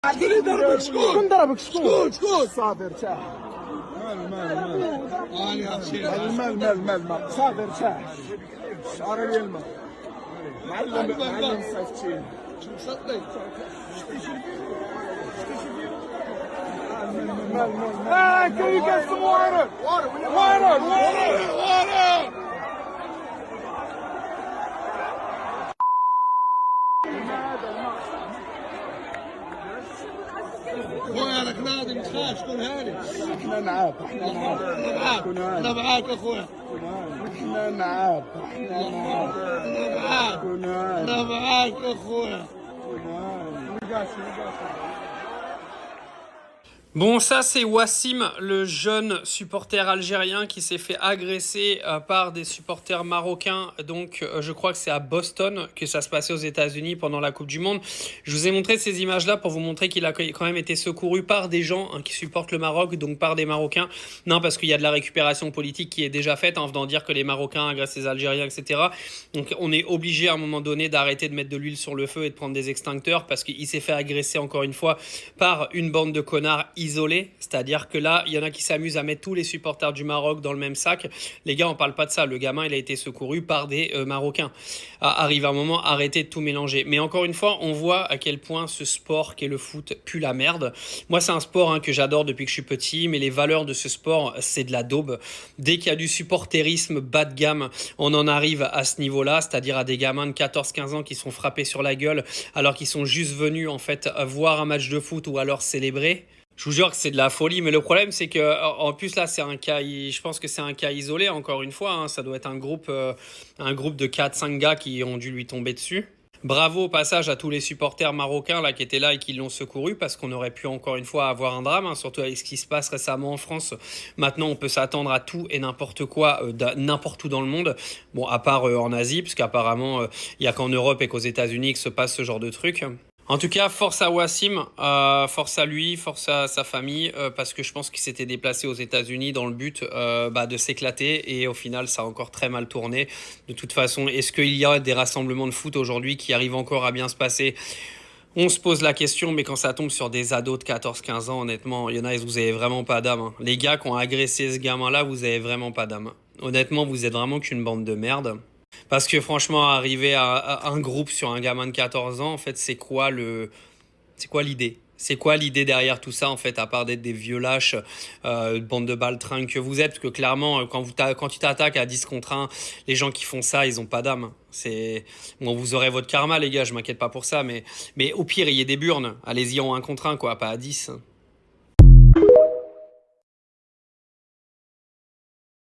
اللي ضربك شكون؟ شكون ضربك؟ شكون؟ شكون؟ صافي ارتاح. المال صافي ارتاح. شعر لي الماء. معلم صيفطين. شو مصدق؟ كي يقسم وارد. خويا راك ناضي ما تخافش شكون هاني؟ احنا معاك انا معاك اخويا احنا معاك انا معاك اخويا. Bon, ça c'est Wassim, le jeune supporter algérien qui s'est fait agresser par des supporters marocains. Donc, je crois que c'est à Boston que ça se passait aux États-Unis pendant la Coupe du Monde. Je vous ai montré ces images-là pour vous montrer qu'il a quand même été secouru par des gens qui supportent le Maroc, donc par des Marocains. Non, parce qu'il y a de la récupération politique qui est déjà faite en venant dire que les Marocains agressent les Algériens, etc. Donc, on est obligé à un moment donné d'arrêter de mettre de l'huile sur le feu et de prendre des extincteurs parce qu'il s'est fait agresser encore une fois par une bande de connards isolé, c'est-à-dire que là, il y en a qui s'amusent à mettre tous les supporters du Maroc dans le même sac. Les gars, on parle pas de ça. Le gamin, il a été secouru par des Marocains. Arrive un moment, arrêtez de tout mélanger. Mais encore une fois, on voit à quel point ce sport qu'est le foot pue la merde. Moi, c'est un sport que j'adore depuis que je suis petit, mais les valeurs de ce sport, c'est de la daube. Dès qu'il y a du supporterisme bas de gamme, on en arrive à ce niveau-là, c'est-à-dire à des gamins de 14-15 ans qui sont frappés sur la gueule alors qu'ils sont juste venus en fait voir un match de foot ou alors célébrer. Je vous jure que c'est de la folie, mais le problème c'est que en plus là c'est un cas, je pense que c'est un cas isolé encore une fois, ça doit être un groupe de 4-5 gars qui ont dû lui tomber dessus. Bravo au passage à tous les supporters marocains là qui étaient là et qui l'ont secouru parce qu'on aurait pu encore une fois avoir un drame, surtout avec ce qui se passe récemment en France. Maintenant on peut s'attendre à tout et n'importe quoi, n'importe où dans le monde. Bon, à part en Asie, parce qu'apparemment il n'y a qu'en Europe et qu'aux États-Unis que se passe ce genre de truc. En tout cas, force à Wassim, force à lui, force à sa famille, parce que je pense qu'il s'était déplacé aux États-Unis dans le but de s'éclater et au final, ça a encore très mal tourné. De toute façon, est-ce qu'il y a des rassemblements de foot aujourd'hui qui arrivent encore à bien se passer ? On se pose la question, mais quand ça tombe sur des ados de 14-15 ans, honnêtement, il y en a, vous avez vraiment pas d'âme. Les gars qui ont agressé ce gamin-là, vous avez vraiment pas d'âme. Honnêtement, vous êtes vraiment qu'une bande de merde. Parce que franchement, arriver à un groupe sur un gamin de 14 ans, en fait, c'est quoi l'idée ? C'est quoi l'idée derrière tout ça, en fait, à part d'être des vieux lâches, bande de baltringues que vous êtes ? Parce que clairement, quand tu t'attaques à 10 contre 1, les gens qui font ça, ils ont pas d'âme. Bon, vous aurez votre karma, les gars, je m'inquiète pas pour ça, mais au pire, ayez des burnes. Allez-y en 1 contre 1, quoi, pas à 10.